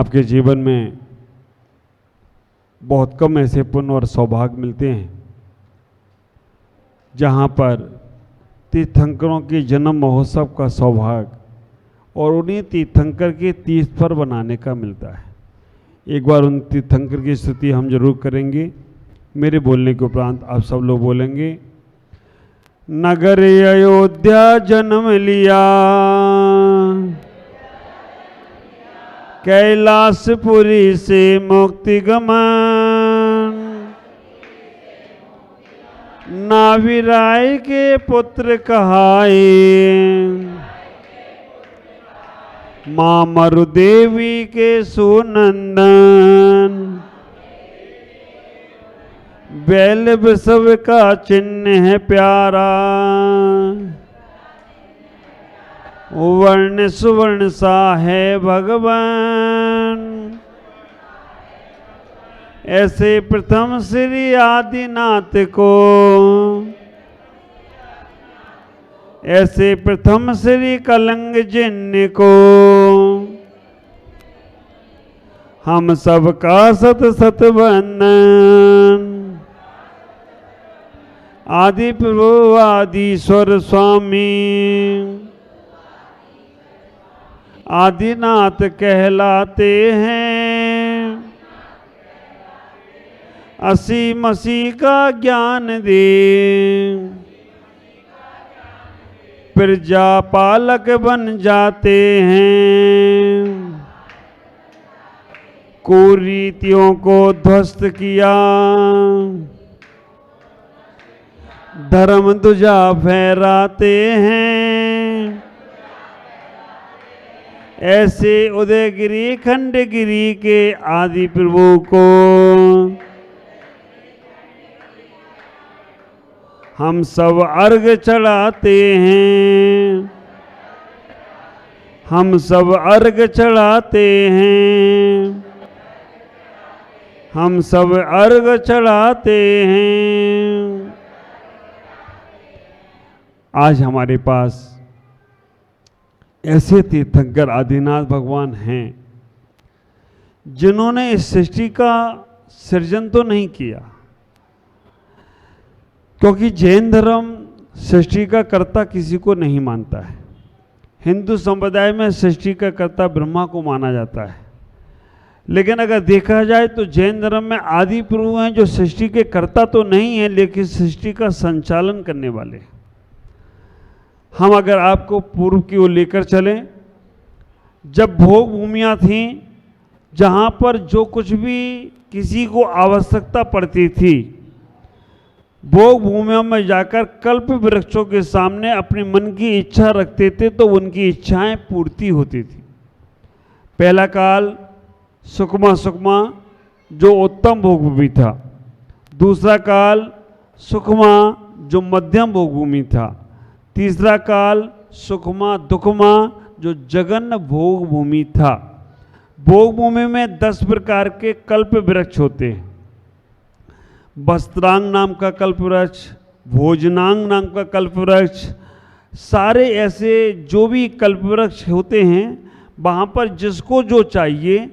आपके जीवन में बहुत कम ऐसे पुण्य और सौभाग्य मिलते हैं जहाँ पर तीर्थंकरों के जन्म महोत्सव का सौभाग्य और उन्हीं तीर्थंकर के तीर्थ पर बनाने का मिलता है। एक बार उन तीर्थंकर की स्तुति हम जरूर करेंगे। मेरे बोलने के उपरांत आप सब लोग बोलेंगे। नगर अयोध्या जन्म लिया, कैलाशपुरी से मुक्ति गमन, नाविराय के पुत्र कहाए, माँ मरुदेवी के सुनंदन, बैल वृषभ का चिन्ह है प्यारा, वर्ण सुवर्ण सा है भगवान। ऐसे प्रथम श्री आदिनाथ को, ऐसे प्रथम श्री कलंग जिन्न को, हम सबका सत सत वंदन। आदि प्रभु आदिश्वर स्वामी, आदिनाथ कहलाते हैं। असीम मसीह का ज्ञान दे, प्रजा पालक बन जाते हैं। कुरीतियों को ध्वस्त किया, धर्म ध्वजा फहराते हैं। ऐसे उदयगिरी खंडगिरी के आदि प्रभु को हम सब अर्घ चढ़ाते हैं, हम सब अर्घ चढ़ाते हैं, हम सब अर्घ चढ़ाते हैं। आज हमारे पास ऐसे तीर्थंकर आदिनाथ भगवान हैं जिन्होंने इस सृष्टि का सृजन तो नहीं किया, क्योंकि जैन धर्म सृष्टि का कर्ता किसी को नहीं मानता है। हिंदू संप्रदाय में सृष्टि का कर्ता ब्रह्मा को माना जाता है, लेकिन अगर देखा जाए तो जैन धर्म में आदि प्रभु हैं जो सृष्टि के कर्ता तो नहीं है, लेकिन सृष्टि का संचालन करने वाले। हम अगर आपको पूर्व की ओर लेकर चलें, जब भोग भूमियाँ थीं जहाँ पर जो कुछ भी किसी को आवश्यकता पड़ती थी, भोग भूमियों में जाकर कल्प वृक्षों के सामने अपने मन की इच्छा रखते थे तो उनकी इच्छाएं पूर्ति होती थी। पहला काल सुकमा सुकमा जो उत्तम भोग भूमि था, दूसरा काल सुकमा जो मध्यम भोग भूमि था, तीसरा काल सुकमा दुखमा जो जघन्य भोग भूमि था। भोग भूमि में 10 प्रकार के कल्प वृक्ष होते हैं। वस्त्रांग नाम का कल्प वृक्ष, भोजनांग नाम का कल्प वृक्ष, सारे ऐसे जो भी कल्प वृक्ष होते हैं, वहाँ पर जिसको जो चाहिए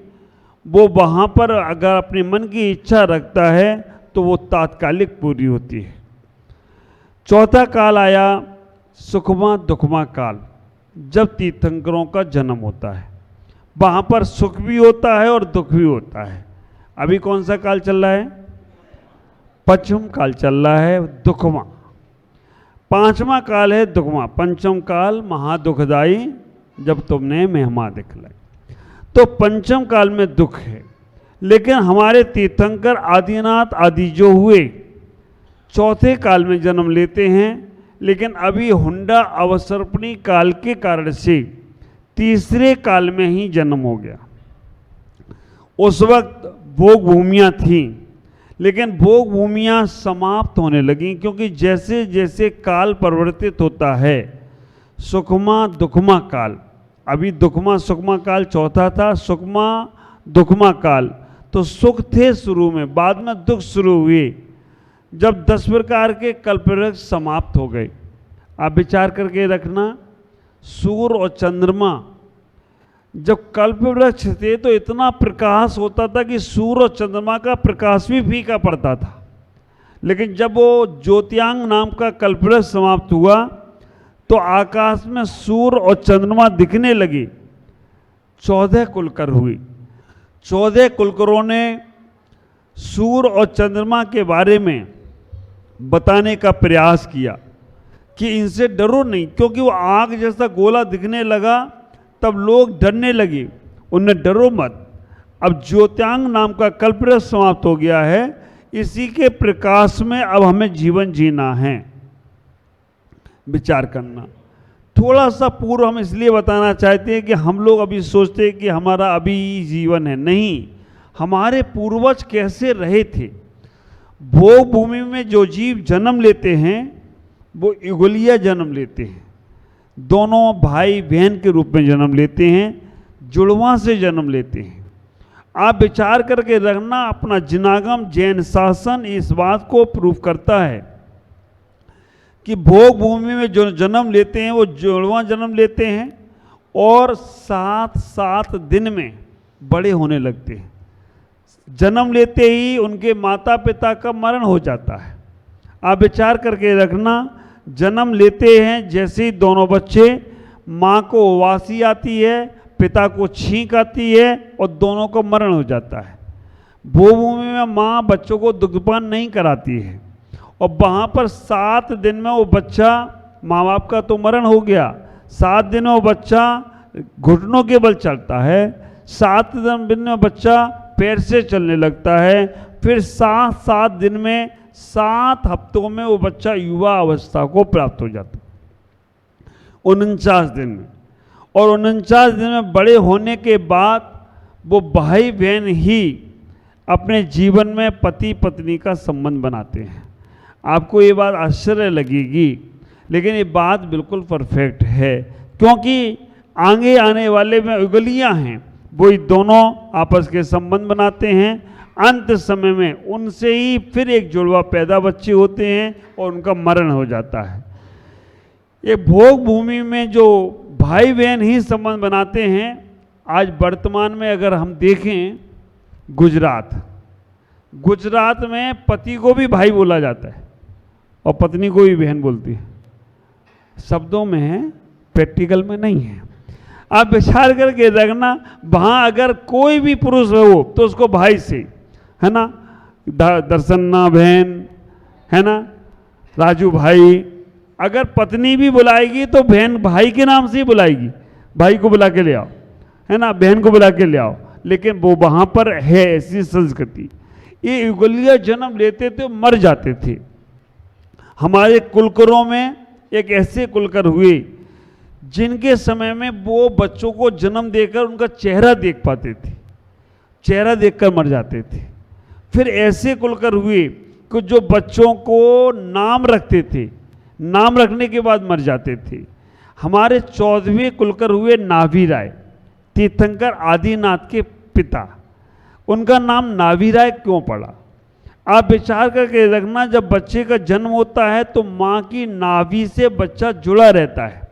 वो वहाँ पर अगर अपने मन की इच्छा रखता है तो वो तात्कालिक पूरी होती है। चौथा काल आया सुखमा दुखमा काल, जब तीर्थंकरों का जन्म होता है। वहाँ पर सुख भी होता है और दुख भी होता है। अभी कौन सा काल चल रहा है? पंचम काल चल रहा है, दुखमा। पांचवा काल है दुखमा। पंचम काल महादुखदाई, जब तुमने महिमा दिखलाई। तो पंचम काल में दुख है, लेकिन हमारे तीर्थंकर आदिनाथ आदि जो हुए चौथे काल में जन्म लेते हैं, लेकिन अभी हुंडा अवसर्पणी काल के कारण से तीसरे काल में ही जन्म हो गया। उस वक्त भोग भूमियाँ थीं, लेकिन भोग भूमियाँ समाप्त होने लगीं, क्योंकि जैसे जैसे काल परिवर्तित होता है, सुखमा दुखमा काल, अभी दुखमा सुखमा काल चौथा था, सुखमा दुखमा काल, तो सुख थे शुरू में, बाद में दुख शुरू हुए जब 10 प्रकार के कल्पवृक्ष समाप्त हो गए। आप विचार करके रखना, सूर्य और चंद्रमा जब कल्प वृक्ष थे तो इतना प्रकाश होता था कि सूर्य और चंद्रमा का प्रकाश भी फीका पड़ता था। लेकिन जब वो ज्योतियांग नाम का कल्प वृक्ष समाप्त हुआ तो आकाश में सूर्य और चंद्रमा दिखने लगे। 14 कुलकर हुए। 14 कुलकरों ने सूर्य और चंद्रमा के बारे में बताने का प्रयास किया कि इनसे डरो नहीं, क्योंकि वो आग जैसा गोला दिखने लगा तब लोग डरने लगे। उन्हें डरो मत, अब ज्योतियांग नाम का कल्पवृक्ष समाप्त हो गया है, इसी के प्रकाश में अब हमें जीवन जीना है। विचार करना थोड़ा सा पूर्व हम इसलिए बताना चाहते हैं कि हम लोग अभी सोचते हैं कि हमारा अभी जीवन है। नहीं, हमारे पूर्वज कैसे रहे थे। भोग भूमि में जो जीव जन्म लेते हैं वो युगलीय जन्म लेते हैं। दोनों भाई बहन के रूप में जन्म लेते हैं, जुड़वा से जन्म लेते हैं। आप विचार करके रखना, अपना जिनागम जैन शासन इस बात को प्रूव करता है कि भोग भूमि में जो जन्म लेते हैं वो जुड़वा जन्म लेते हैं और 7-7 दिन में बड़े होने लगते हैं। जन्म लेते ही उनके माता पिता का मरण हो जाता है। आप विचार करके रखना, जन्म लेते हैं जैसे ही दोनों बच्चे, माँ को उबासी आती है, पिता को छींक आती है और दोनों को मरण हो जाता है। भोग भूमि में माँ बच्चों को दुग्धपान नहीं कराती है और वहाँ पर 7 दिन में वो बच्चा, माँ बाप का तो मरण हो गया, 7 दिन में वो बच्चा घुटनों के बल चलता है, 7 दिन में बच्चा पैर से चलने लगता है, फिर 7 दिन में 7 हफ्तों में वो बच्चा युवा अवस्था को प्राप्त हो जाता है, 49 दिन में। और 49 दिन में बड़े होने के बाद वो भाई बहन ही अपने जीवन में पति पत्नी का संबंध बनाते हैं। आपको ये बात आश्चर्य लगेगी, लेकिन ये बात बिल्कुल परफेक्ट है, क्योंकि आगे आने वाले में युगलियाँ हैं, वो दोनों आपस के संबंध बनाते हैं। अंत समय में उनसे ही फिर एक जुड़वा पैदा बच्चे होते हैं और उनका मरण हो जाता है। ये भोग भूमि में जो भाई बहन ही संबंध बनाते हैं, आज वर्तमान में अगर हम देखें गुजरात में पति को भी भाई बोला जाता है और पत्नी को भी बहन बोलती है। शब्दों में है, प्रैक्टिकल में नहीं है। आप विचार करके रखना, वहाँ अगर कोई भी पुरुष हो तो उसको भाई से, है ना, दर्शन्ना बहन, है ना, राजू भाई। अगर पत्नी भी बुलाएगी तो बहन भाई के नाम से ही बुलाएगी, भाई को बुला के ले आओ, है ना, बहन को बुला के ले आओ। लेकिन वो वहाँ पर है ऐसी संस्कृति। ये युगलीय जन्म लेते थे, मर जाते थे। हमारे कुलकरों में एक ऐसे कुलकर हुए जिनके समय में वो बच्चों को जन्म देकर उनका चेहरा देख पाते थे, चेहरा देखकर मर जाते थे। फिर ऐसे कुलकर हुए कि जो बच्चों को नाम रखते थे, नाम रखने के बाद मर जाते थे। हमारे 14वें कुलकर हुए नाभी राय, तीर्थंकर आदिनाथ के पिता। उनका नाम नाभी राय क्यों पड़ा? आप विचार करके रखना, जब बच्चे का जन्म होता है तो माँ की नाभि से बच्चा जुड़ा रहता है।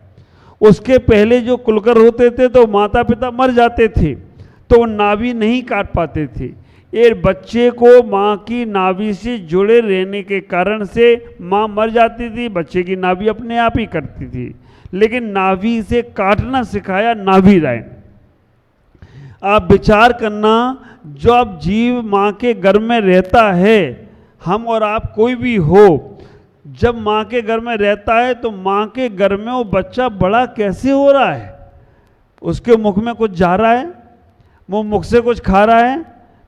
उसके पहले जो कुलकर होते थे तो माता पिता मर जाते थे, तो वो नाभि नहीं काट पाते थे। ये बच्चे को माँ की नाभि से जुड़े रहने के कारण से माँ मर जाती थी, बच्चे की नाभि अपने आप ही कटती थी। लेकिन नाभि से काटना सिखाया नाभी राय ने। आप विचार करना, जब जीव माँ के गर्भ में रहता है, हम और आप कोई भी हो, जब माँ के गर्भ में रहता है तो माँ के गर्भ में वो बच्चा बड़ा कैसे हो रहा है? उसके मुख में कुछ जा रहा है, वो मुख से कुछ खा रहा है?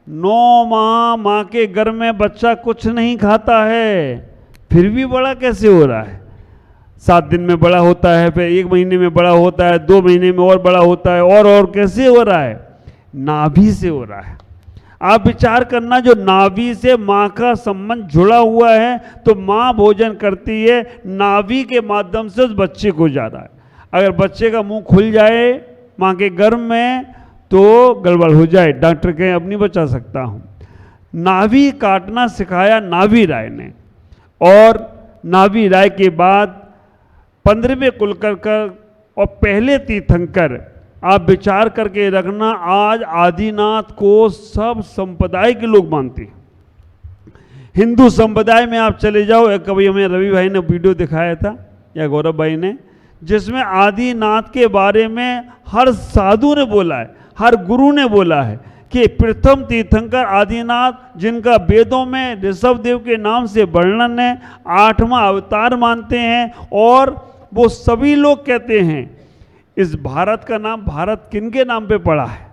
9 माह माँ के गर्भ में बच्चा कुछ नहीं खाता है, फिर भी बड़ा कैसे हो रहा है? 7 दिन में बड़ा होता है, फिर 1 महीने में बड़ा होता है, 2 महीने में और बड़ा होता है, और कैसे हो रहा है? नाभि से हो रहा है। आप विचार करना, जो नाभि से माँ का संबंध जुड़ा हुआ है, तो माँ भोजन करती है, नाभि के माध्यम से उस बच्चे को जा रहा है। अगर बच्चे का मुंह खुल जाए माँ के गर्भ में तो गड़बड़ हो जाए, डॉक्टर कहें अब नहीं बचा सकता हूँ। नाभि काटना सिखाया नाभी राय ने। और नाभी राय के बाद 15वें कुलकर और पहले तीर्थंकर आप विचार करके रखना, आज आदिनाथ को सब संप्रदाय के लोग मानते हैं। हिंदू संप्रदाय में आप चले जाओ, एक कभी हमें रवि भाई ने वीडियो दिखाया था या गौरव भाई ने, जिसमें आदिनाथ के बारे में हर साधु ने बोला है, हर गुरु ने बोला है कि प्रथम तीर्थंकर आदिनाथ, जिनका वेदों में ऋषभ देव के नाम से वर्णन है, 8वां अवतार मानते हैं। और वो सभी लोग कहते हैं इस भारत का नाम भारत किनके नाम पे पड़ा है?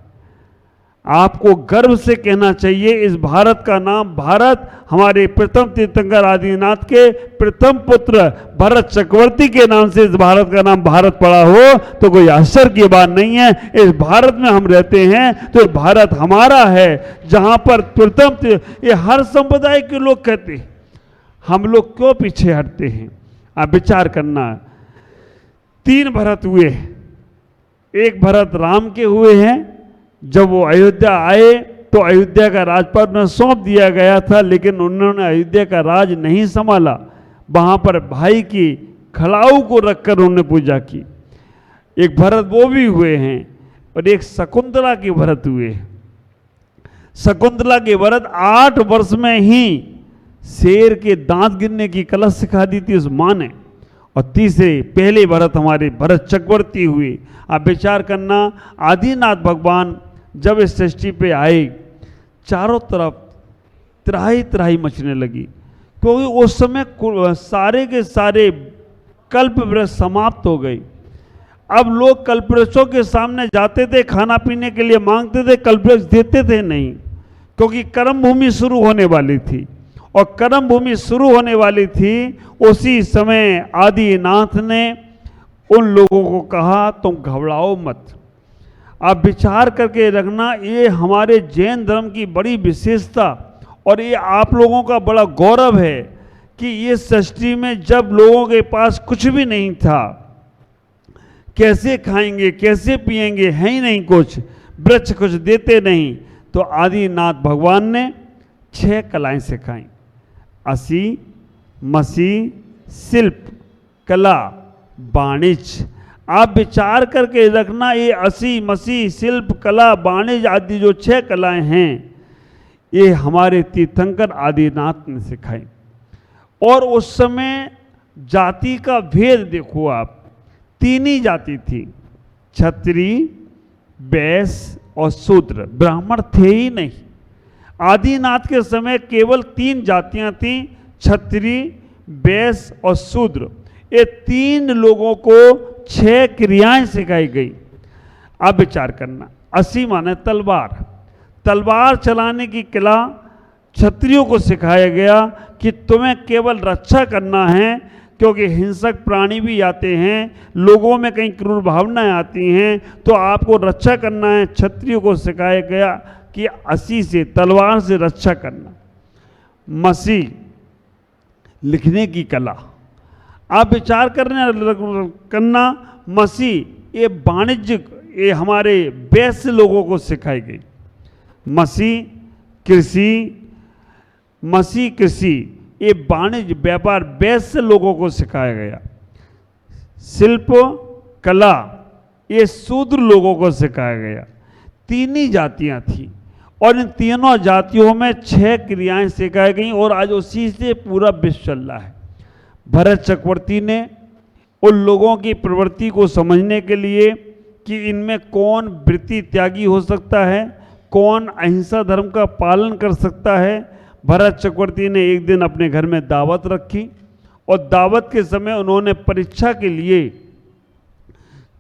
आपको गर्व से कहना चाहिए इस भारत का नाम भारत हमारे प्रथम तीर्थंकर आदिनाथ के प्रथम पुत्र भरत चक्रवर्ती के नाम से इस भारत का नाम भारत पड़ा हो तो कोई आश्चर्य की बात नहीं है। इस भारत में हम रहते हैं तो भारत हमारा है, जहां पर प्रथम, ये हर संप्रदाय के लोग कहते हैं। हम लोग क्यों पीछे हटते हैं? आप विचार करना। 3 भरत हुए, एक भरत राम के हुए हैं। जब वो अयोध्या आए तो अयोध्या का राजपाट उन्हें सौंप दिया गया था, लेकिन उन्होंने अयोध्या का राज नहीं संभाला। वहां पर भाई की खड़ाऊ को रखकर उन्होंने पूजा की। एक भरत वो भी हुए हैं, और एक शकुंतला के भरत हुए। शकुंतला के भरत 8 वर्ष में ही शेर के दांत गिनने की कला सिखा दी थी उस मां ने। और तीसरे पहले भरत हमारे भरत चक्रवर्ती हुए। आप विचार करना, आदिनाथ भगवान जब इस सृष्टि पे आए, चारों तरफ त्राही त्राही मचने लगी, क्योंकि उस समय सारे के सारे कल्प वृक्ष समाप्त हो गई। अब लोग कल्प वृक्षों के सामने जाते थे, खाना पीने के लिए मांगते थे, कल्प वृक्ष देते थे नहीं, क्योंकि कर्म भूमि शुरू होने वाली थी। और कर्म भूमि शुरू होने वाली थी, उसी समय आदिनाथ ने उन लोगों को कहा तुम घबराओ मत। आप विचार करके रखना, ये हमारे जैन धर्म की बड़ी विशेषता और ये आप लोगों का बड़ा गौरव है कि ये सृष्टि में जब लोगों के पास कुछ भी नहीं था, कैसे खाएंगे कैसे पिएंगे, है ही नहीं कुछ, वृक्ष कुछ देते नहीं, तो आदिनाथ भगवान ने 6 कलाएं सिखाई। असी, मसी, शिल्प, कला, वाणिज्य। आप विचार करके रखना, ये असी, मसी, शिल्प, कला, वाणिज्य आदि जो 6 कलाएं हैं, ये हमारे तीर्थंकर आदिनाथ ने सिखाई। और उस समय जाति का भेद देखो आप, 3 ही जाति थी, क्षत्रिय, वैश्य और शूद्र। ब्राह्मण थे ही नहीं। आदिनाथ के समय केवल 3 जातियां थीं, क्षत्रिय, वैश्य और शूद्र। ये 3 लोगों को 6 क्रियाएं सिखाई गई। अब विचार करना, असी माने तलवार, तलवार चलाने की कला क्षत्रियों को सिखाया गया कि तुम्हें केवल रक्षा करना है, क्योंकि हिंसक प्राणी भी आते हैं, लोगों में कहीं क्रूर भावनाएं आती हैं, तो आपको रक्षा करना है। क्षत्रियों को सिखाया गया कि असी से, तलवार से रक्षा करना। मसी, लिखने की कला। आप विचार करना, मसी ये वाणिज्य, ये हमारे वैश्य लोगों को सिखाई गई। मसी कृषि ये वाणिज्य व्यापार वैश्य लोगों को सिखाया गया। शिल्प कला ये शूद्र लोगों को सिखाया गया। 3 ही जातियां थी और इन तीनों जातियों में 6 क्रियाएं सिखाई गई और आज उसी से पूरा विश्व चल रहा है। भरत चक्रवर्ती ने उन लोगों की प्रवृत्ति को समझने के लिए कि इनमें कौन वृत्ति त्यागी हो सकता है, कौन अहिंसा धर्म का पालन कर सकता है, भरत चक्रवर्ती ने एक दिन अपने घर में दावत रखी और दावत के समय उन्होंने परीक्षा के लिए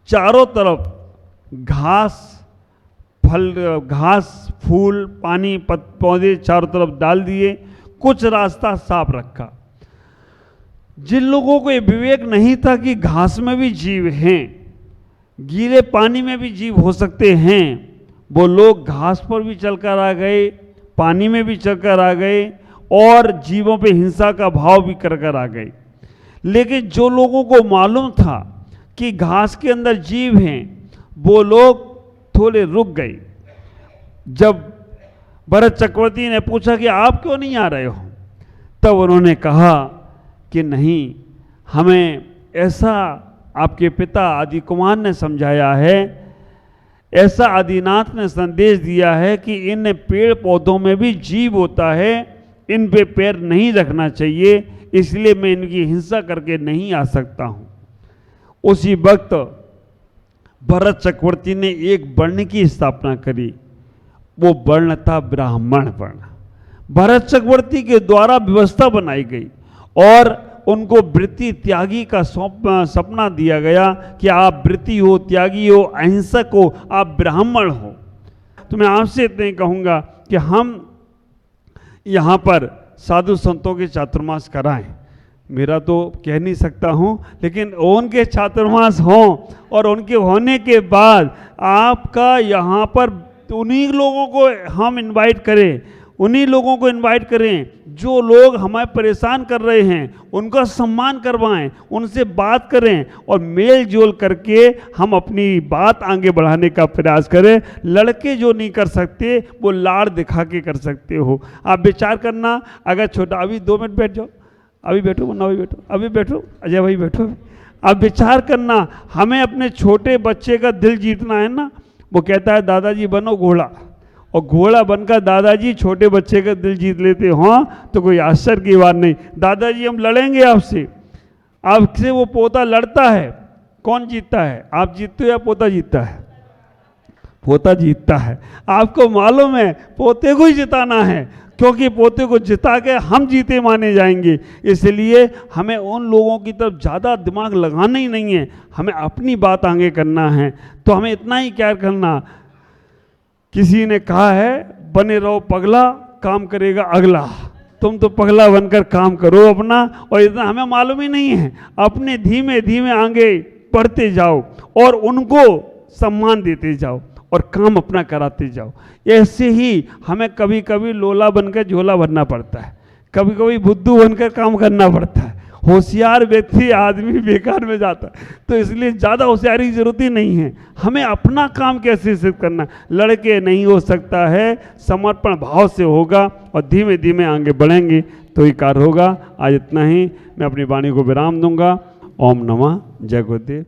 चारों तरफ घास फूल पानी पौधे चारों तरफ डाल दिए, कुछ रास्ता साफ रखा। जिन लोगों को ये विवेक नहीं था कि घास में भी जीव हैं, गीले पानी में भी जीव हो सकते हैं, वो लोग घास पर भी चलकर आ गए, पानी में भी चलकर आ गए और जीवों पे हिंसा का भाव भी कर आ गए। लेकिन जो लोगों को मालूम था कि घास के अंदर जीव हैं, वो लोग थोड़े रुक गए। जब भरत चक्रवर्ती ने पूछा कि आप क्यों नहीं आ रहे हो, तब उन्होंने कहा कि नहीं, हमें ऐसा आपके पिता आदि कुमार ने समझाया है ऐसा आदिनाथ ने संदेश दिया है कि इन पेड़ पौधों में भी जीव होता है, इन पे पैर नहीं रखना चाहिए, इसलिए मैं इनकी हिंसा करके नहीं आ सकता हूं। उसी वक्त भरत चक्रवर्ती ने एक वर्ण की स्थापना करी, वो वर्ण था ब्राह्मण वर्ण। भरत चक्रवर्ती के द्वारा व्यवस्था बनाई गई और उनको वृत्ति त्यागी का सपना दिया गया कि आप वृत्ति हो, त्यागी हो, अहिंसक हो, आप ब्राह्मण हो। तो मैं आपसे इतना ही कहूँगा कि हम यहाँ पर साधु संतों के चातुर्मास कराएं। मेरा तो कह नहीं सकता हूँ, लेकिन उनके चातुर्मास हों और उनके होने के बाद आपका यहाँ पर उन्हीं लोगों को हम इनवाइट करें, उन्हीं लोगों को इनवाइट करें जो लोग हमें परेशान कर रहे हैं, उनका सम्मान करवाएं, उनसे बात करें और मेल जोल करके हम अपनी बात आगे बढ़ाने का प्रयास करें। लड़के जो नहीं कर सकते वो लाड़ दिखा के कर सकते हो। आप विचार करना, अगर छोटा, अभी 2 मिनट बैठ जाओ, अभी बैठो, मुन्ना भाई बैठो, अभी बैठो, अजय भाई बैठो। अब विचार करना, हमें अपने छोटे बच्चे का दिल जीतना है ना। वो कहता है दादाजी बनो घोड़ा, और घोड़ा बनकर दादाजी छोटे बच्चे का दिल जीत लेते हो, तो कोई आश्चर्य की बात नहीं। दादाजी हम लड़ेंगे आपसे, आपसे वो पोता लड़ता है, कौन जीतता है? आप जीतते हो या पोता जीतता है? पोता जीतता है। आपको मालूम है पोते को ही जिताना है, क्योंकि पोते को जिता के हम जीते माने जाएंगे। इसलिए हमें उन लोगों की तरफ ज़्यादा दिमाग लगाना ही नहीं है, हमें अपनी बात आगे करना है। तो हमें इतना ही क्या करना, किसी ने कहा है बने रहो पगला, काम करेगा अगला। तुम तो पगला बनकर काम करो अपना, और इतना हमें मालूम ही नहीं है। अपने धीमे धीमे आगे बढ़ते जाओ और उनको सम्मान देते जाओ और काम अपना कराते जाओ। ऐसे ही हमें कभी कभी लोला बनकर झोला भरना पड़ता है, कभी कभी बुद्धू बनकर काम करना पड़ता है। होशियार व्यक्ति आदमी बेकार में जाता है, तो इसलिए ज़्यादा होशियारी की जरूरत ही नहीं है। हमें अपना काम कैसे सिद्ध करना, लड़के नहीं हो सकता है, समर्पण भाव से होगा और धीमे धीमे आगे बढ़ेंगे तो ही कार्य होगा। आज इतना ही, मैं अपनी वाणी को विराम दूंगा। ओम नमः, जय गुरुदेव।